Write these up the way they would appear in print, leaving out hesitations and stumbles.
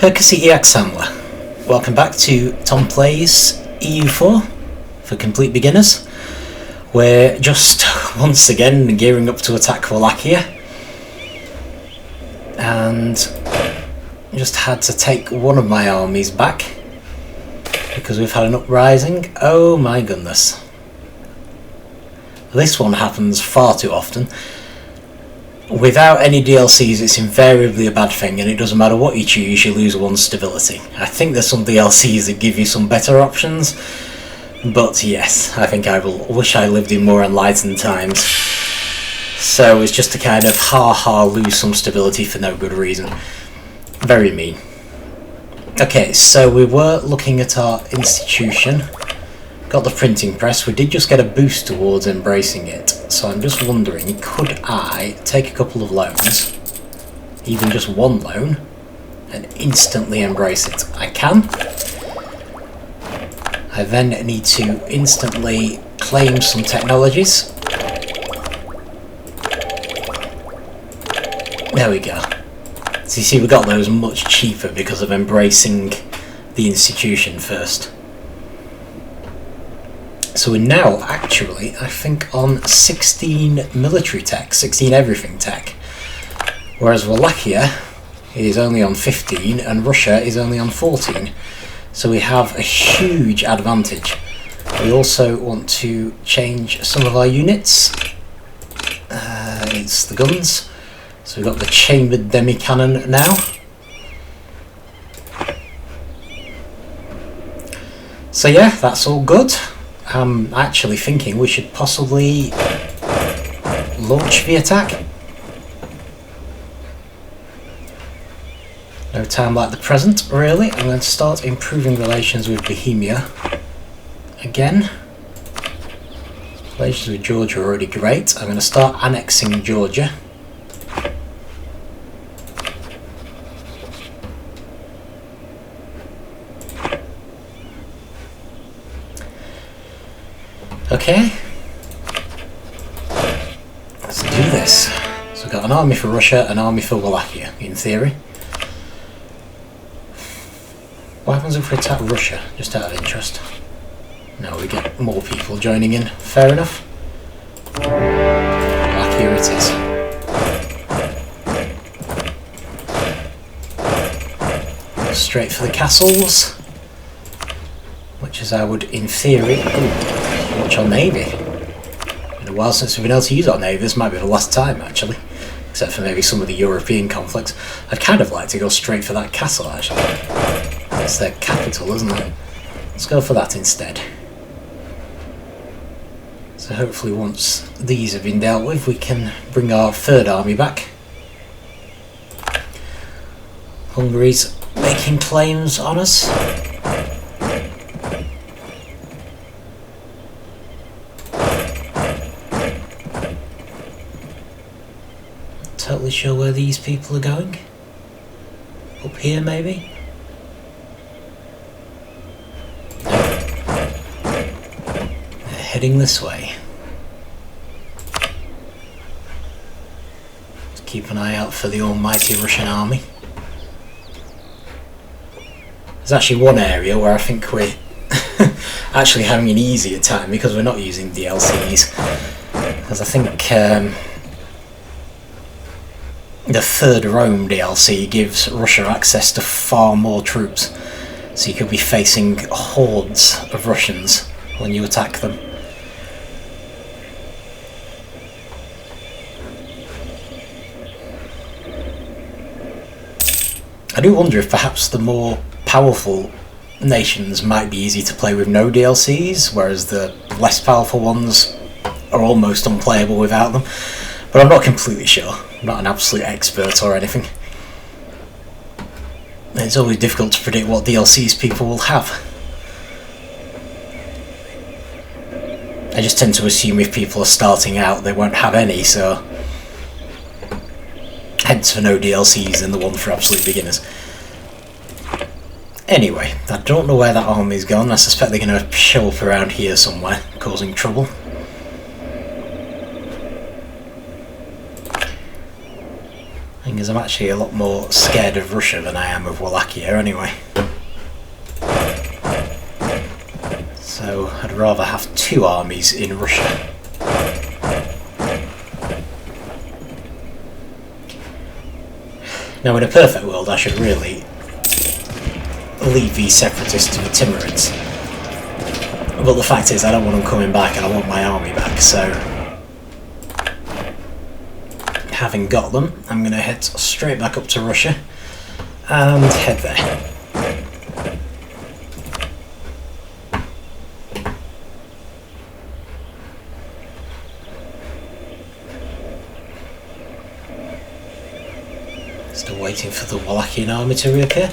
Herkese akşamlar. Welcome back to Tom Plays EU4 for complete beginners. We're just once again gearing up to attack Wallachia, and just had to take one of my armies back because we've had an uprising. Oh my goodness. This one happens far too often. Without any DLCs, it's invariably a bad thing, and it doesn't matter what you choose, you lose one stability. I think there's some DLCs that give you some better options, but yes, I think I will wish I lived in more enlightened times. So it's just to kind of lose some stability for no good reason. Very mean. Okay, so we were looking at our institution. Got the printing press. We did just get a boost towards embracing it, so I'm just wondering, could I take a couple of loans, even just one loan, and instantly embrace it? I can. I then need to instantly claim some technologies. There we go. So you see, we got those much cheaper because of embracing the institution first. So we're now actually, I think, on 16 military tech, 16 everything tech, whereas Wallachia is only on 15 and Russia is only on 14. So we have a huge advantage. We also want to change some of our units. It's the guns. So we've got the chambered demi-cannon now. So yeah, that's all good. I'm actually thinking we should possibly launch the attack. No time like the present, really. I'm going to start improving relations with Bohemia again. Relations with Georgia are already great. I'm going to start annexing Georgia. Okay, let's do this. So we've got an army for Russia, an army for Wallachia, in theory. What happens if we attack Russia, just out of interest? No, we get more people joining in. Fair enough. Wallachia it is. Go straight for the castles, which is I would, in theory... Watch our navy. Been a while since we've been able to use our navy. This might be the last time, actually, except for maybe some of the European conflicts. I'd kind of like to go straight for that castle, actually. It's their capital, isn't it? Let's go for that instead. So hopefully once these have been dealt with, we can bring our third army back. Hungary's making claims on us. Totally sure where these people are going. Up here, maybe? They're heading this way. Let's keep an eye out for the almighty Russian army. There's actually one area where I think we're actually having an easier time because we're not using DLCs. Because I think the third Rome DLC gives Russia access to far more troops, so you could be facing hordes of Russians when you attack them. I do wonder if perhaps the more powerful nations might be easy to play with no DLCs, whereas the less powerful ones are almost unplayable without them. But I'm not completely sure. I'm not an absolute expert or anything. It's always difficult to predict what DLCs people will have. I just tend to assume if people are starting out they won't have any, so hence for no DLCs and the one for absolute beginners. Anyway, I don't know where that army's gone. I suspect they're going to show up around here somewhere, causing trouble. Thing is, I'm actually a lot more scared of Russia than I am of Wallachia anyway. So I'd rather have 2 armies in Russia. Now in a perfect world I should really leave these separatists to the Timurids. But the fact is I don't want them coming back and I want my army back, so having got them, I'm going to head straight back up to Russia and head there. Still waiting for the Wallachian army to reappear.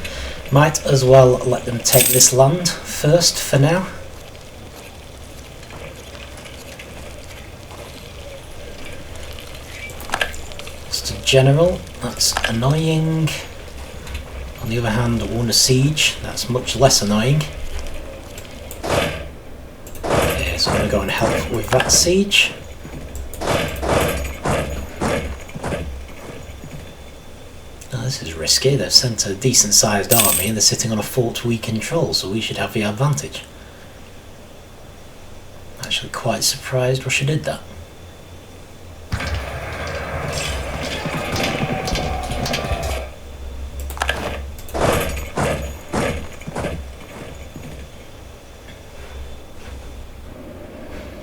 Might as well let them take this land first for now. Just a general, that's annoying. On the other hand, won a siege, that's much less annoying. Okay, so I'm going to go and help with that siege. This is risky. They've sent a decent sized army and they're sitting on a fort we control, so we should have the advantage. Actually quite surprised Russia did that.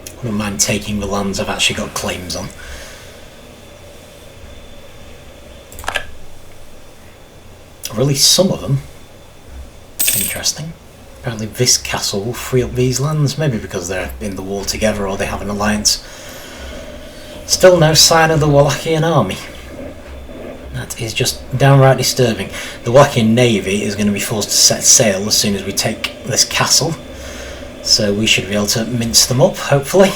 I wouldn't mind taking the lands I've actually got claims on. Release some of them. Interesting. Apparently this castle will free up these lands, maybe because they're in the war together or they have an alliance. Still no sign of the Wallachian army. That is just downright disturbing. The Wallachian navy is going to be forced to set sail as soon as we take this castle, so we should be able to mince them up, hopefully.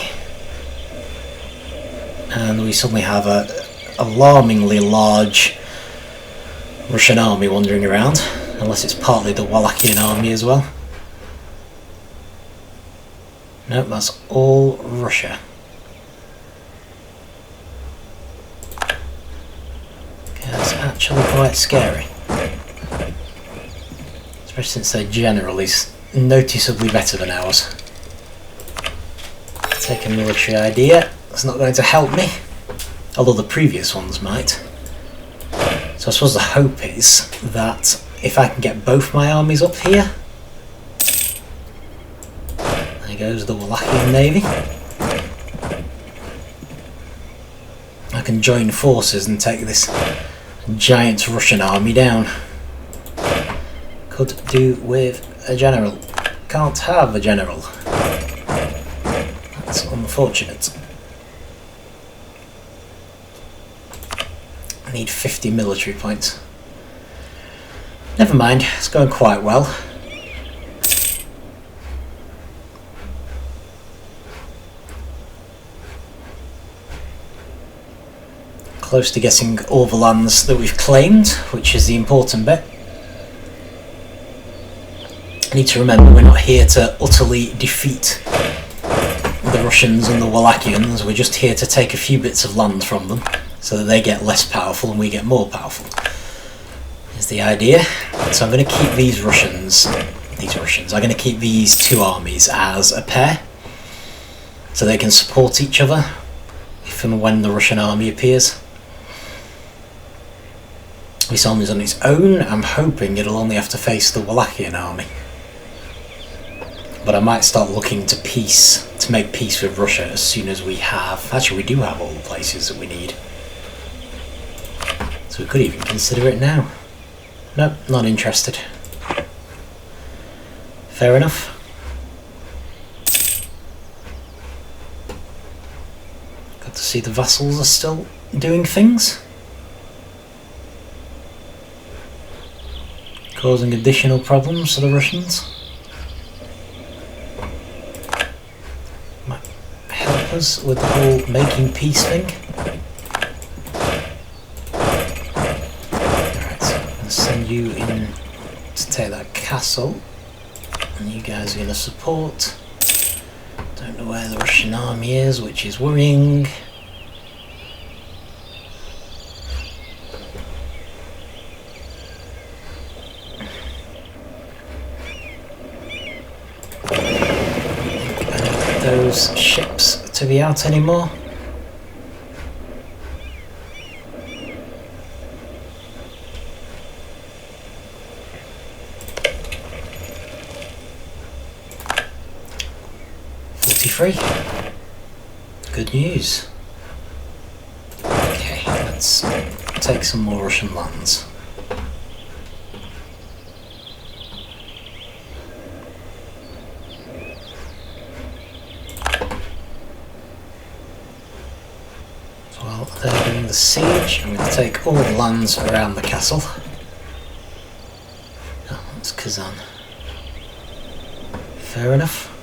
And we suddenly have a alarmingly large Russian army wandering around, unless it's partly the Wallachian army as well. Nope, that's all Russia. Okay, that's actually quite scary. Especially since their general is noticeably better than ours. Take a military idea, that's not going to help me, although the previous ones might. So I suppose the hope is that if I can get both my armies up here, there goes the Wallachian navy, I can join forces and take this giant Russian army down. Could do with a general. Can't have a general. That's unfortunate. I need 50 military points. Never mind, it's going quite well. Close to getting all the lands that we've claimed, which is the important bit. I need to remember we're not here to utterly defeat the Russians and the Wallachians, we're just here to take a few bits of land from them, so that they get less powerful and we get more powerful, is the idea. So I'm going to keep these Russians, I'm going to keep these 2 armies as a pair, so they can support each other if and when the Russian army appears. This army is on its own. I'm hoping it'll only have to face the Wallachian army, but I might start looking to make peace with Russia as soon as we have, actually we do have all the places that we need. So we could even consider it now. Nope, not interested. Fair enough. Got to see the vassals are still doing things. Causing additional problems for the Russians. Might help us with the whole making peace thing. Send you in to take that castle, and you guys are going to support. Don't know where the Russian army is, which is worrying. those ships to be out anymore. Good news. Okay, let's take some more Russian lands. So while they're doing the siege, I'm going to take all the lands around the castle. Oh, that's Kazan. Fair enough.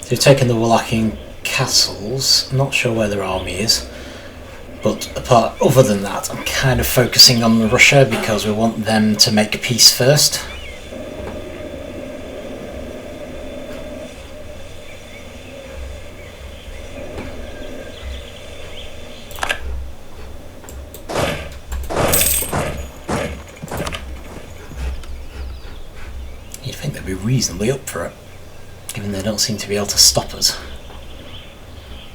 They've taken the Wallachian castles. I'm not sure where their army is, but other than that, I'm kind of focusing on Russia because we want them to make peace first. You'd think they'd be reasonably up for it, given they don't seem to be able to stop us.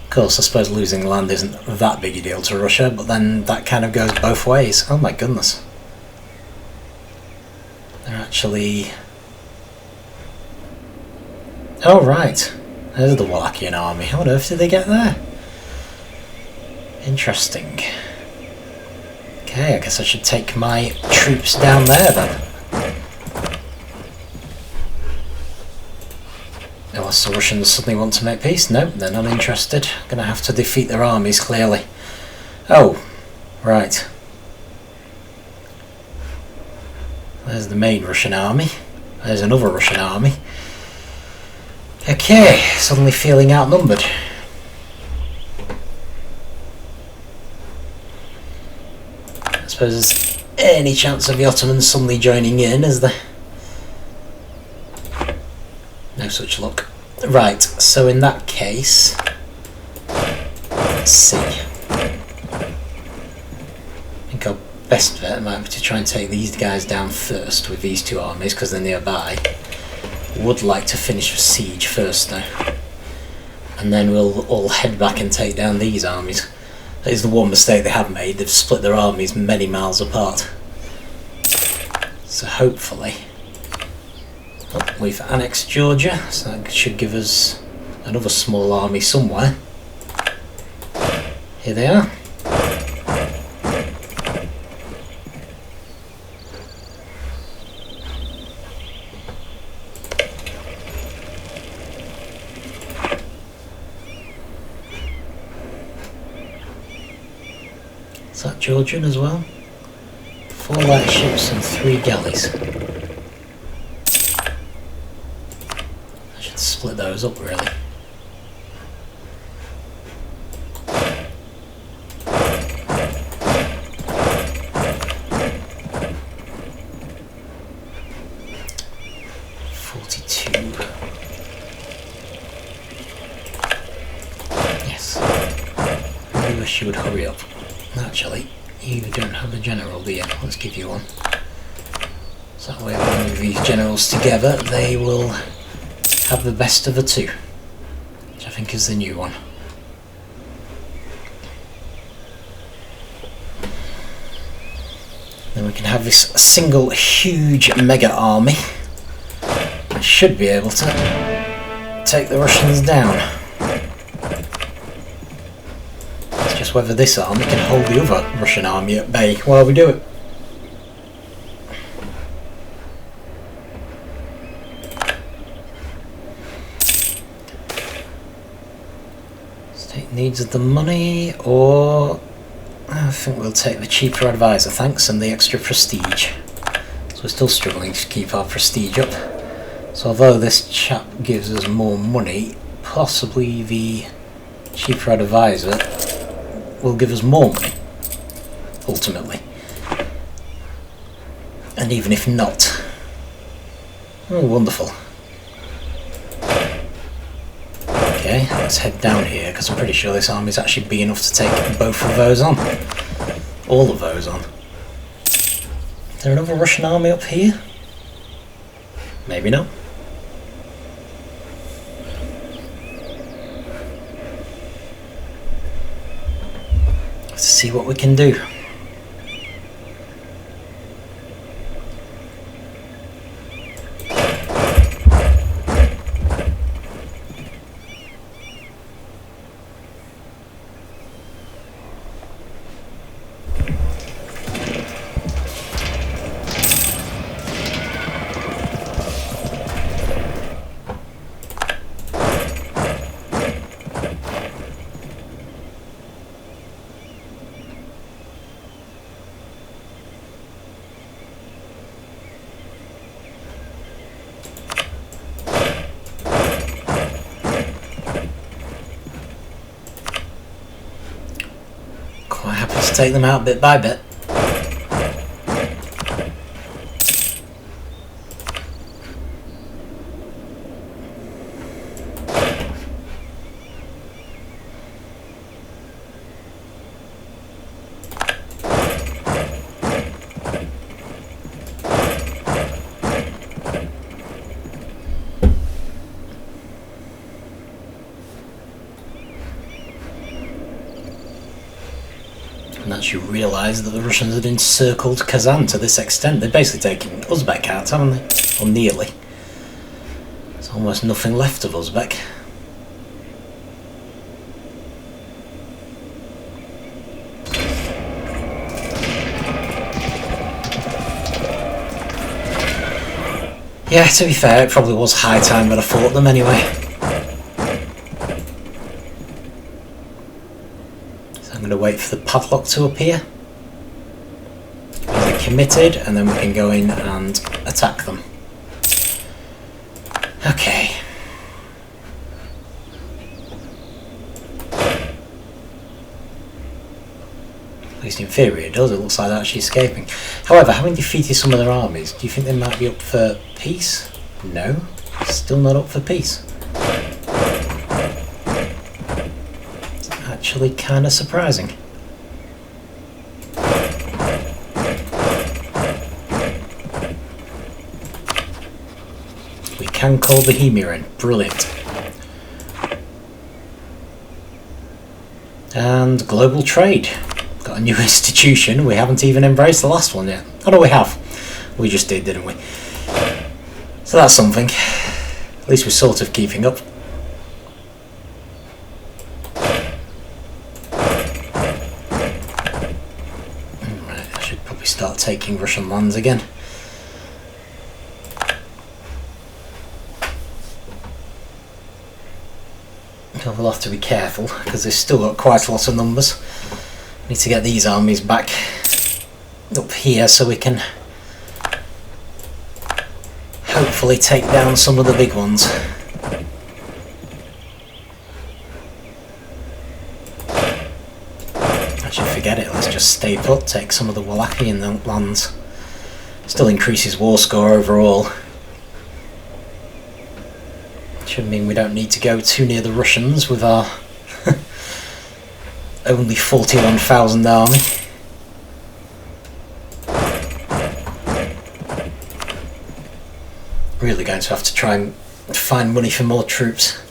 Of course, I suppose losing land isn't that big a deal to Russia, but then that kind of goes both ways. Oh my goodness. They're actually... Oh right, there's the Wallachian army. How on earth did they get there? Interesting. Okay, I guess I should take my troops down there then. Unless the Russians suddenly want to make peace. No, they're not interested. Gonna have to defeat their armies, clearly. Oh, right. There's the main Russian army. There's another Russian army. Okay, suddenly feeling outnumbered. I suppose there's any chance of the Ottomans suddenly joining in, is there? No such luck. Right, so in that case, let's see. I think our best bet might be to try and take these guys down first with these two armies because they're nearby. Would like to finish the siege first though, and then we'll all head back and take down these armies. That is the one mistake they have made. They've split their armies many miles apart. So hopefully... Oh, we've annexed Georgia, so that should give us another small army somewhere. Here they are. Is that Georgian as well? 4 light ships and 3 galleys. Split those up really. Yes. I wish you would hurry up. Actually, you don't have a general, do you? Let's give you one. So that way when we move these generals together, they will have the best of the two, which I think is the new one. Then we can have this single huge mega army, which should be able to take the Russians down. It's just whether this army can hold the other Russian army at bay while we do it. Needs the money, or I think we'll take the cheaper advisor, thanks, and the extra prestige. So we're still struggling to keep our prestige up. So although this chap gives us more money, possibly the cheaper advisor will give us more money, ultimately. And even if not, oh wonderful. Okay, let's head down here because I'm pretty sure this army is actually big enough to take both of those on. all of those on. Is there another Russian army up here? Maybe not. Let's see what we can do. Quite happy to take them out bit by bit. And actually realised that the Russians had encircled Kazan to this extent. They've basically taken Uzbek out, haven't they? Or nearly. There's almost nothing left of Uzbek. Yeah, to be fair, it probably was high time that I fought them anyway. I'm going to wait for the padlock to appear. They're committed, and then we can go in and attack them. Okay. At least in theory it does. It looks like they're actually escaping. However, having defeated some of their armies, do you think they might be up for peace? No. Still not up for peace. Actually kind of surprising. We can call Bohemia in. Brilliant. And global trade. Got a new institution. We haven't even embraced the last one yet. Oh no, we have. We just did, didn't we? So that's something. At least we're sort of keeping up. Start taking Russian lands again. We'll have to be careful because they've still got quite a lot of numbers. Need to get these armies back up here so we can hopefully take down some of the big ones. Actually, forget it, let's just stay put, take some of the Wallachian lands. Still increases war score overall. Should mean we don't need to go too near the Russians with our only 41,000 army. Really going to have to try and find money for more troops.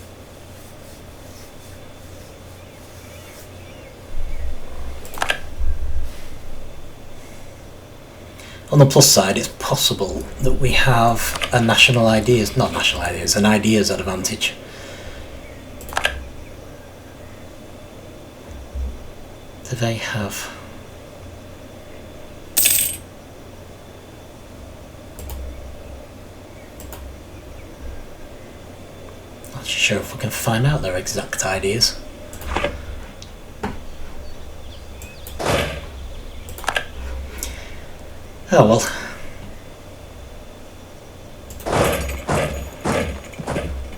On the plus side, it's possible that we have a an ideas advantage. Do they have? Not sure if we can find out their exact ideas. Oh well.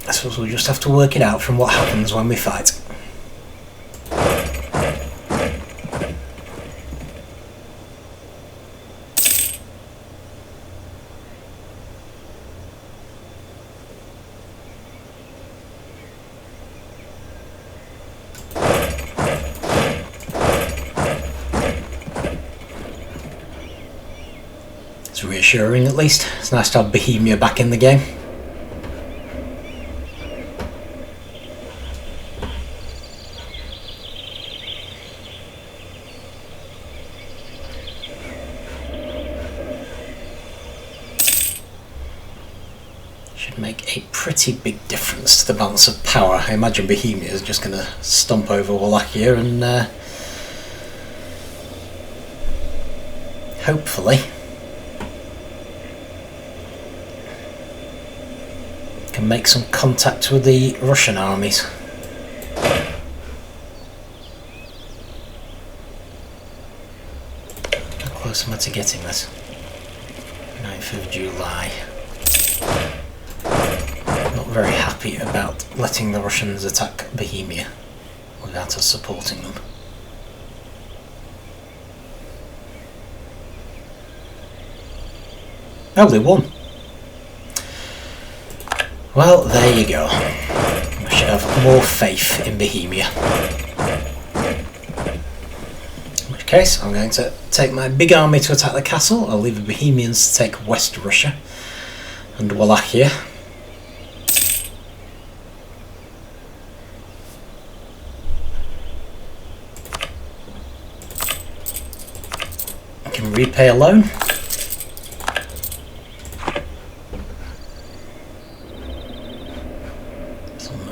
I suppose we'll just have to work it out from what happens when we fight. It's reassuring at least. It's nice to have Bohemia back in the game. Should make a pretty big difference to the balance of power. I imagine Bohemia is just going to stomp over Wallachia and hopefully can make some contact with the Russian armies. How close am I to getting this? 9th of July. Not very happy about letting the Russians attack Bohemia without us supporting them. Oh, they won. Well, there you go. I should have more faith in Bohemia. In which case, I'm going to take my big army to attack the castle. I'll leave the Bohemians to take West Russia and Wallachia. I can repay a loan.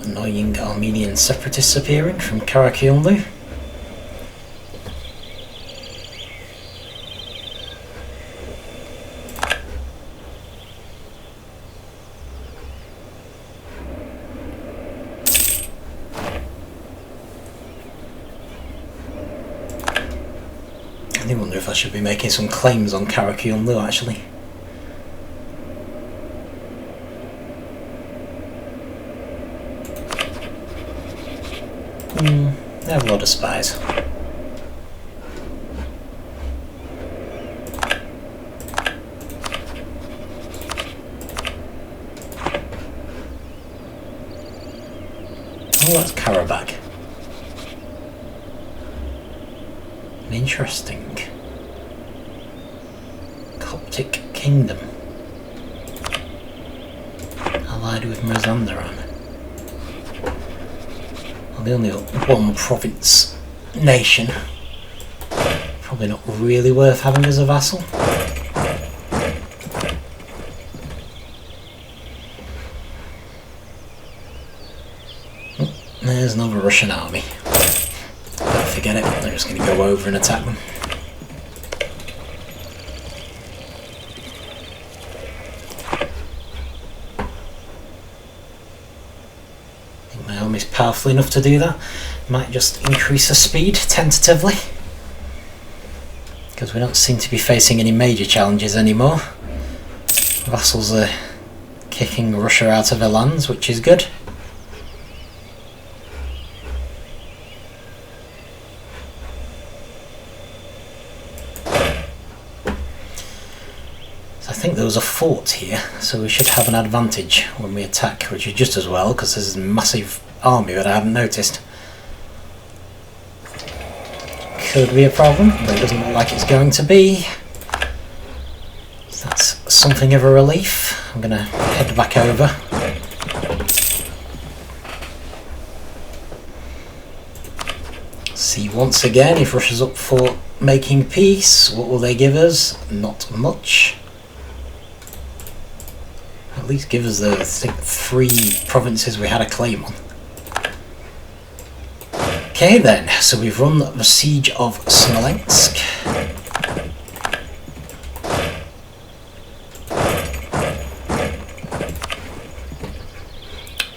Annoying Armenian separatists appearing from Qara Qoyunlu. I wonder if I should be making some claims on Qara Qoyunlu actually. They have a lot of spies. Oh, that's Karabakh. An interesting Coptic kingdom allied with Mazandaran. The only one province nation, probably not really worth having as a vassal. Oh, there's another Russian army. Don't forget it, they're just going to go over and attack them. My army's powerful enough to do that. Might just increase the speed tentatively, because we don't seem to be facing any major challenges anymore. Vassals are kicking Russia out of their lands, which is good. So I think there was a fort here, so we should have an advantage when we attack, which is just as well, because there's a massive army that I haven't noticed. Could be a problem, but it doesn't look like it's going to be. So that's something of a relief. I'm going to head back over. See once again if Russia's up for making peace. What will they give us? Not much. At least give us the, I think, 3 provinces we had a claim on. Okay then, so we've run the siege of Smolensk.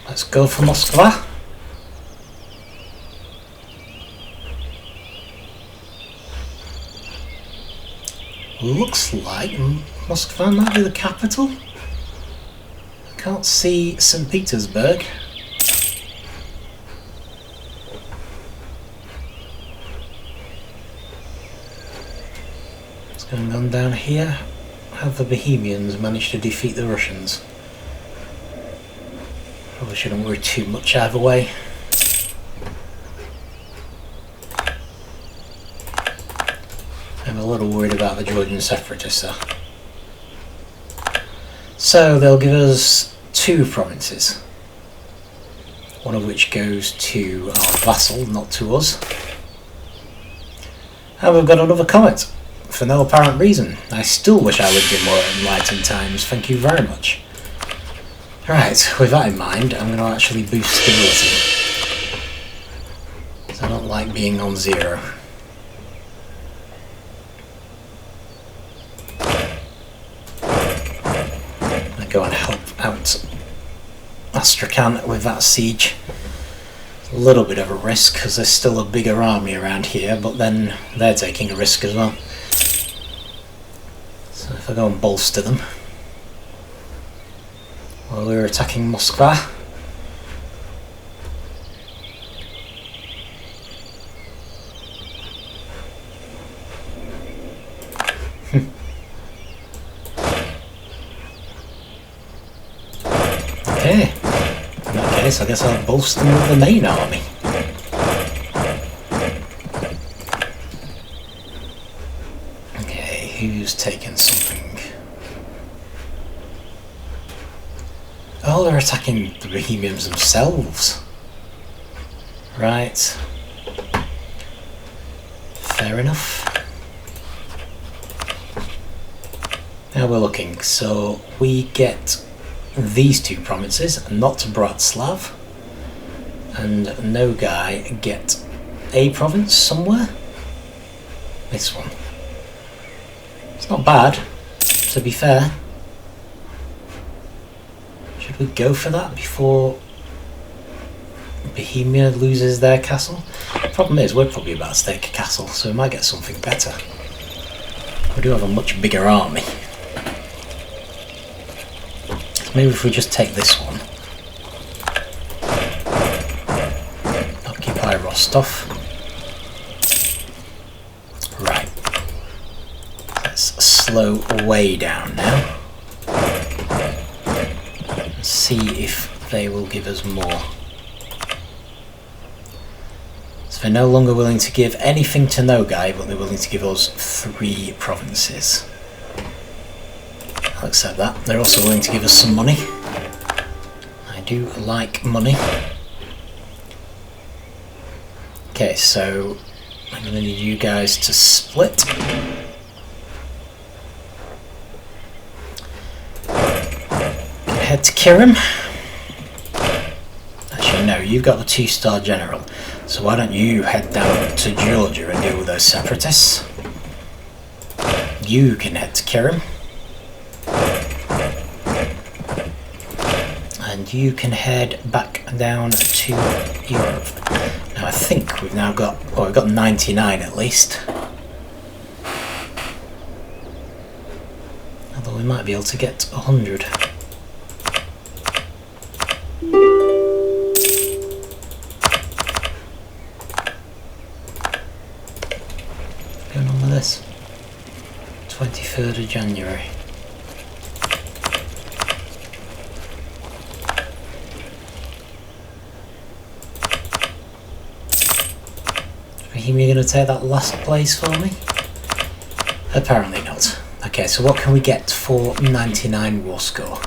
Let's go for Moskva. Looks like Moskva might be the capital. I can't see St. Petersburg. Going on down here, have the Bohemians managed to defeat the Russians? Probably shouldn't worry too much either way. I'm a little worried about the Georgian separatists though. So they'll give us 2 provinces, one of which goes to our vassal, not to us. And we've got another comment, for no apparent reason. I still wish I lived in more enlightened times, thank you very much. Right, with that in mind, I'm going to actually boost stability. I don't like being on 0. Go and help out Astrakhan with that siege. A little bit of a risk because there's still a bigger army around here, but then they're taking a risk as well. So if I go and bolster them while we're attacking Moskva. Okay, in that case I guess I'll bolster them with the main army. Okay, who's taken something? Oh, they're attacking the Bohemians themselves. Right. Fair enough. Now we're looking, so we get these 2 provinces, not Bratslav, and Nogai get a province somewhere. This one. It's not bad, to be fair. Should we go for that before Bohemia loses their castle? Problem is, we're probably about to take a castle, so we might get something better. We do have a much bigger army. Maybe if we just take this one. Occupy Rostov. Right. Let's slow way down now. And see if they will give us more. So they're no longer willing to give anything to Nogai, but they're willing to give us 3 provinces. I'll accept that. They're also willing to give us some money. I do like money. Okay, so I'm going to need you guys to split. Head to Kirim. Actually, no, you've got the 2-star general. So why don't you head down to Georgia and deal with those separatists? You can head to Kirim. And you can head back down to Europe. Now I think we've now got, well, we've got 99 at least. Although we might be able to get 100. What's going on with this? 23rd of January. Are you going to take that last place for me? Apparently not. Okay, so what can we get for 99 war score?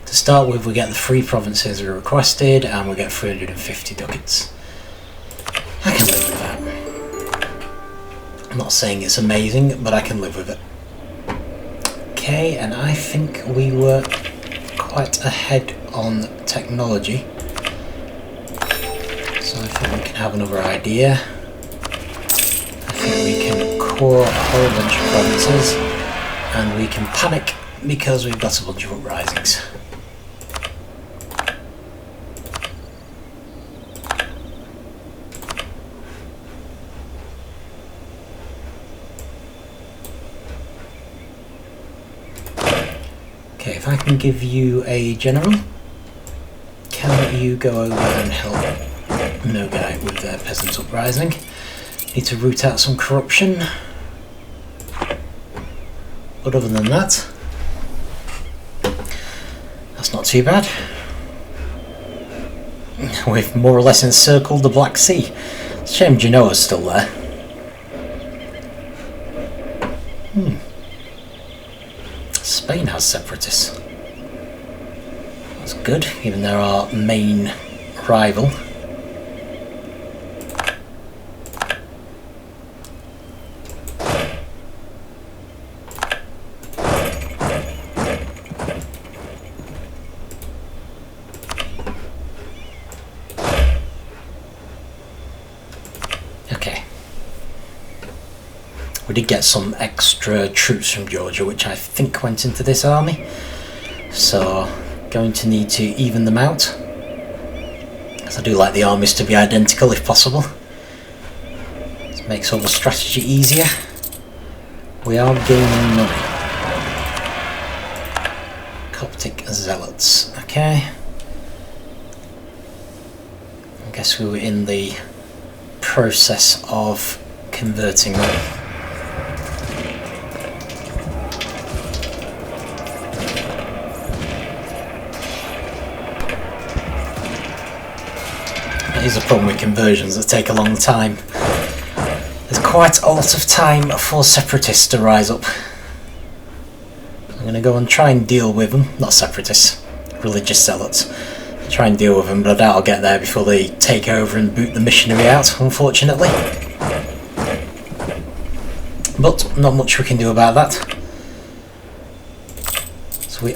To start with, we get the 3 provinces we requested, and we get 350 ducats. I can live with that. I'm not saying it's amazing, but I can live with it. Okay, and I think we were quite ahead on technology. So I think we can have another idea. We can core a whole bunch of provinces, and we can panic because we've got a bunch of uprisings. Okay, if I can give you a general, can you go over and help Nogai with their peasant uprising? Need to root out some corruption. But other than that, that's not too bad. We've more or less encircled the Black Sea. It's a shame Genoa's still there. Spain has separatists. That's good, given they're our main rival. Okay. We did get some extra troops from Georgia, which I think went into this army. So, going to need to even them out. Because I do like the armies to be identical if possible. This makes all the strategy easier. We are gaining money. Coptic zealots. Okay. I guess we were in the process of converting them. That is a problem with conversions that take a long time. There's quite a lot of time for separatists to rise up. I'm going to go and try and deal with them, not separatists, religious zealots. Try and deal with them, but I doubt I'll get there before they take over and boot the missionary out, unfortunately. But not much we can do about that. So we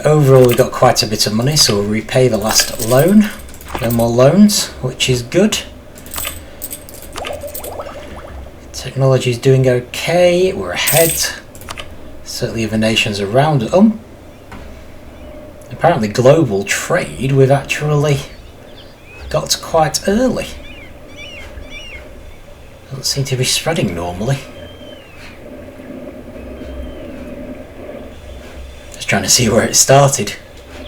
got quite a bit of money, so we'll repay the last loan. No more loans, which is good. Technology is doing okay, we're ahead. Certainly other nations around us. Apparently global trade we've actually got quite early. Doesn't seem to be spreading normally. Just trying to see where it started.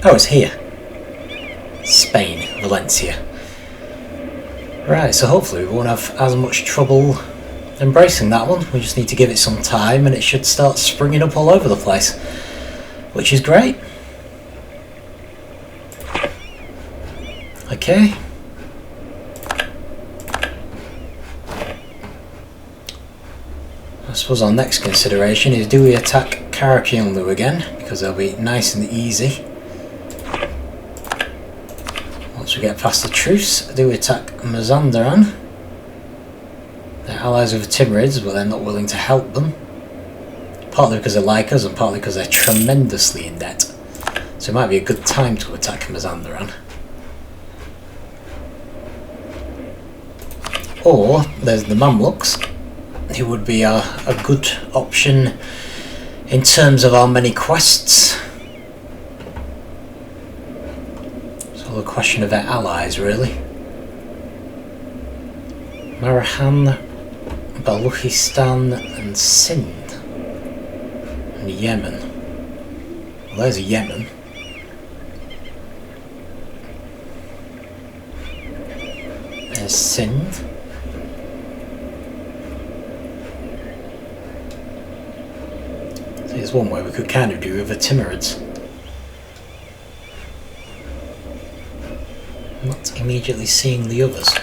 Oh, it's here. Spain, Valencia. Right, so hopefully we won't have as much trouble embracing that one. We just need to give it some time and it should start springing up all over the place, which is great. Okay. I suppose our next consideration is, do we attack Qara Qoyunlu again? Because they'll be nice and easy. Once we get past the truce, do we attack Mazandaran? They're allies with the Timurids, but they're not willing to help them. Partly because they like us, and partly because they're tremendously in debt. So it might be a good time to attack Mazandaran. Or there's the Mamluks, who would be a good option in terms of our many quests. It's all a question of their allies, really. Marahan, Baluchistan and Sindh. And Yemen. Well, there's Yemen. There's Sindh. Here's one way we could kind of do with the Timurids. Not immediately seeing the others.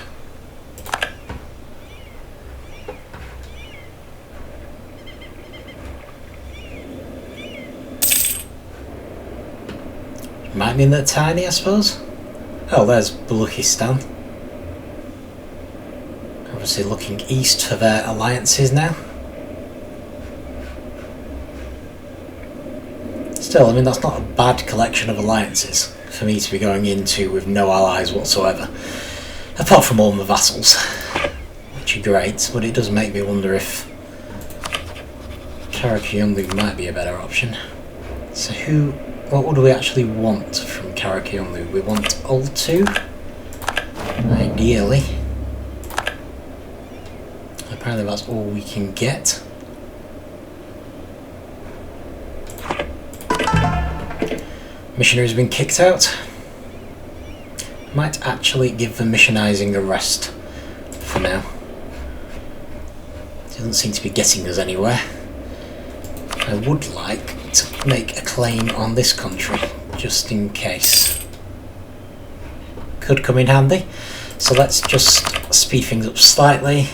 Might mean they're tiny, I suppose. Oh, there's Baluchistan. Obviously looking east for their alliances now. Still, I mean, that's not a bad collection of alliances for me to be going into with no allies whatsoever. Apart from all my vassals, which are great, but it does make me wonder if Qara Qoyunlu might be a better option. So what would we actually want from Qara Qoyunlu? We want Ultu, ideally. Apparently that's all we can get. Missionary has been kicked out. Might actually give the missionizing a rest for now. Doesn't seem to be getting us anywhere. I would like to make a claim on this country, just in case. Could come in handy. So let's just speed things up slightly.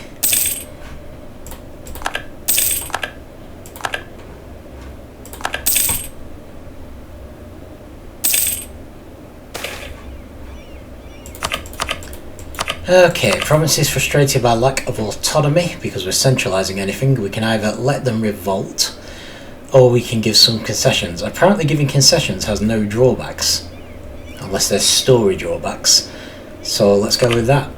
Okay, provinces frustrated by lack of autonomy because we're centralising anything. We can either let them revolt or we can give some concessions. Apparently giving concessions has no drawbacks, unless there's story drawbacks. So let's go with that.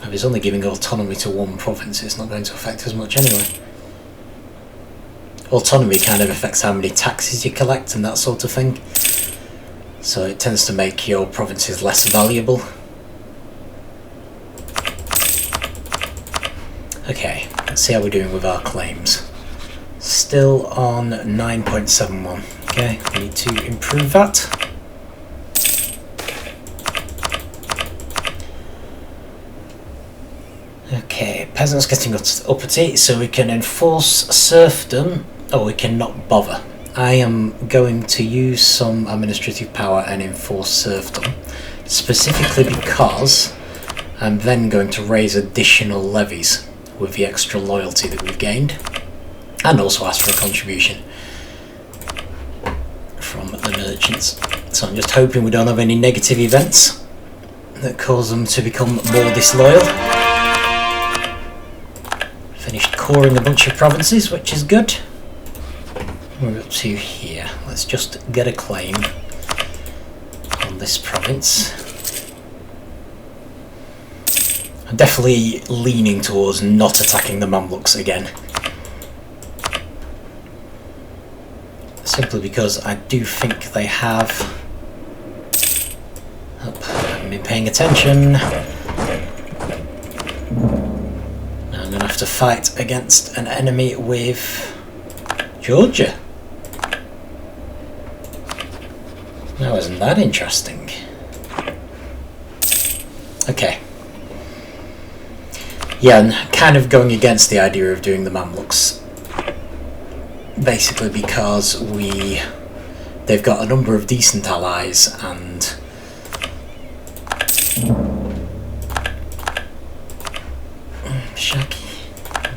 If it's only giving autonomy to one province, it's not going to affect as much anyway. Autonomy kind of affects how many taxes you collect and that sort of thing. So it tends to make your provinces less valuable. Okay, let's see how we're doing with our claims. Still on 9.71. Okay, we need to improve that. Okay, peasants getting uppity, so we can enforce serfdom, or we can not bother. I am going to use some administrative power and enforce serfdom, specifically because I'm then going to raise additional levies with the extra loyalty that we've gained, and also ask for a contribution from the merchants. So I'm just hoping we don't have any negative events that cause them to become more disloyal. Finished coring a bunch of provinces, which is good. We're up to here. Let's just get a claim on this province. I'm definitely leaning towards not attacking the Mamluks again. Simply because I do think they have... Oh, I haven't been paying attention. Now I'm going to have to fight against an enemy with Georgia. Now isn't that interesting? Okay. Yeah, and kind of going against the idea of doing the Mamluks. Basically because they've got a number of decent allies and Shaggy.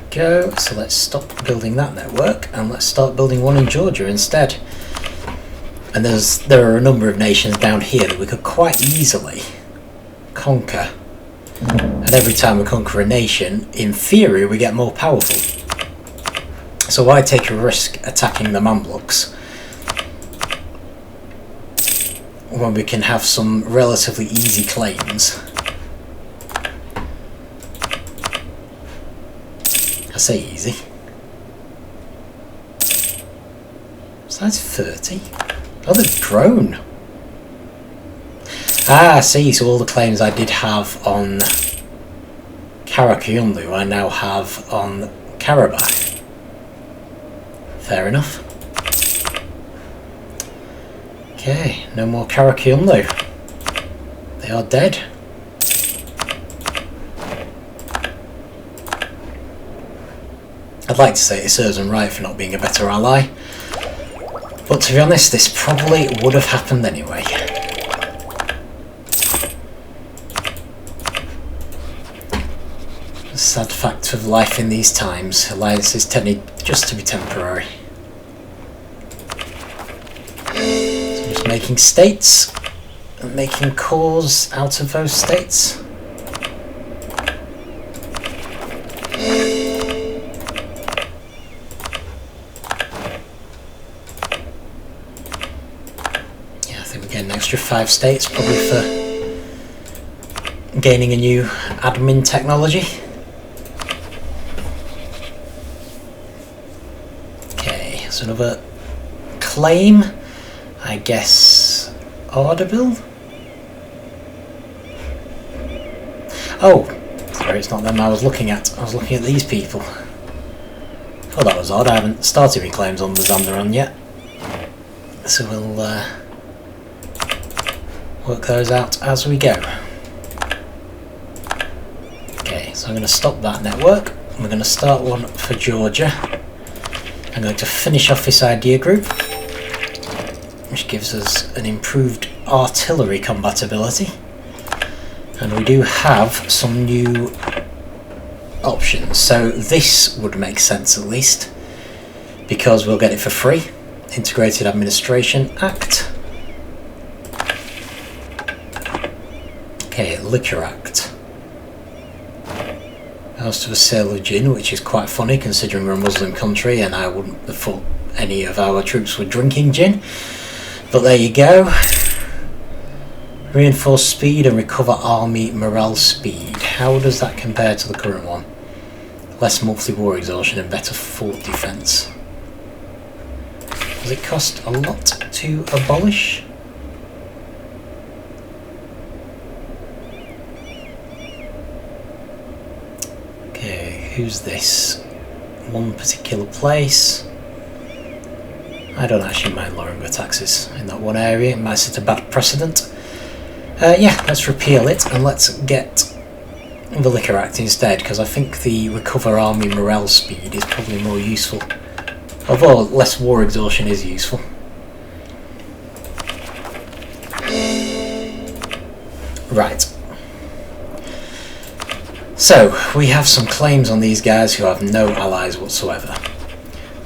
Go. So let's stop building that network and let's start building one in Georgia instead. And there are a number of nations down here that we could quite easily conquer. And every time we conquer a nation, in theory, we get more powerful. So why take a risk attacking the Mamluks when we can have some relatively easy claims? I say easy. Size 30? Oh, they've grown. Ah, I see, so all the claims I did have on Qara Qoyunlu I now have on Karabakh. Fair enough. Okay, no more Qara Qoyunlu. They are dead. I'd like to say it serves them right for not being a better ally. But to be honest, this probably would have happened anyway. A sad fact of life in these times, alliances tend just to be temporary. So just making states, and making cores out of those states. An extra 5 states, probably for gaining a new admin technology. Okay, so another claim, I guess. Audible? Oh, sorry, it's not them I was looking at. I was looking at these people. Oh, that was odd. I haven't started my claims on the Zandaran yet, so we'll work those out as we go. Okay, so I'm going to stop that network. We're going to start one for Georgia. I'm going to finish off this idea group, which gives us an improved artillery compatibility. And we do have some new options. So this would make sense at least, because we'll get it for free. Integrated Administration Act. Okay, Liquor Act. House of a sale of gin, which is quite funny considering we're a Muslim country and I wouldn't have thought any of our troops were drinking gin. But there you go. Reinforce speed and recover army morale speed. How does that compare to the current one? Less monthly war exhaustion and better fort defence. Does it cost a lot to abolish? Okay, who's this? One particular place. I don't actually mind lowering the taxes in that one area. It might set a bad precedent. Yeah, let's repeal it and let's get the Liquor Act instead, because I think the recover army morale speed is probably more useful. Although less war exhaustion is useful. Right. So, we have some claims on these guys who have no allies whatsoever.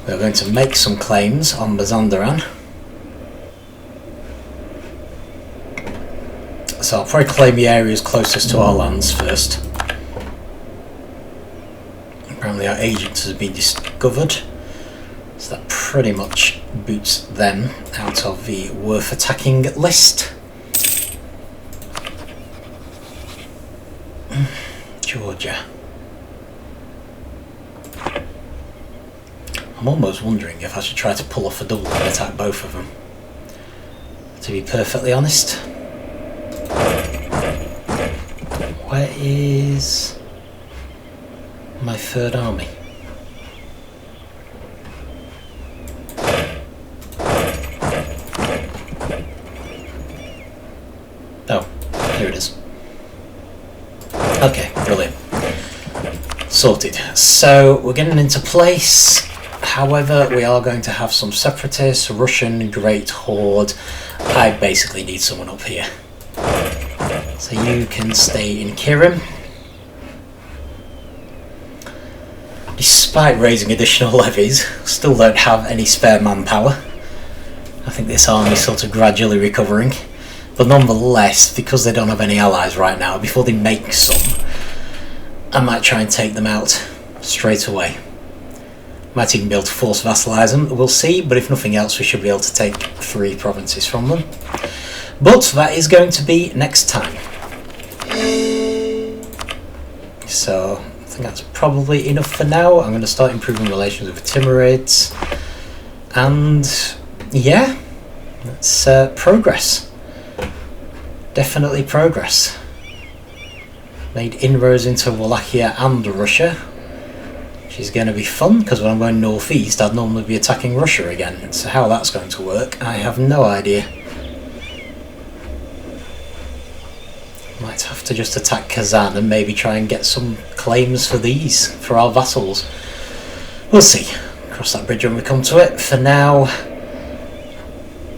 We're going to make some claims on Mazandaran. So I'll probably claim the areas closest to our lands first. Apparently our agent has been discovered. So that pretty much boots them out of the worth attacking list. Georgia. I'm almost wondering if I should try to pull off a double and attack both of them. To be perfectly honest. Where is my third army? Oh, here it is. Okay, brilliant. Sorted. So we're getting into place. However, we are going to have some separatists, Russian Great Horde. I basically need someone up here. So you can stay in Kirim. Despite raising additional levies, still don't have any spare manpower. I think this army is sort of gradually recovering. But nonetheless, because they don't have any allies right now, before they make some, I might try and take them out straight away. Might even be able to force vassalize them, we'll see, but if nothing else we should be able to take 3 provinces from them. But that is going to be next time. So I think that's probably enough for now. I'm going to start improving relations with the Timurids. And yeah, that's progress. Definitely progress. Made inroads into Wallachia and Russia, which is going to be fun because when I'm going northeast I'd normally be attacking Russia again. So how that's going to work, I have no idea. Might have to just attack Kazan and maybe try and get some claims for these, for our vassals. We'll see. Cross that bridge when we come to it. For now,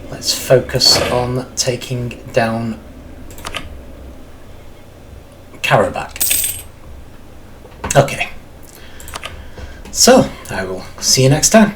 let's focus on taking down Karabakh. Okay. So, I will see you next time.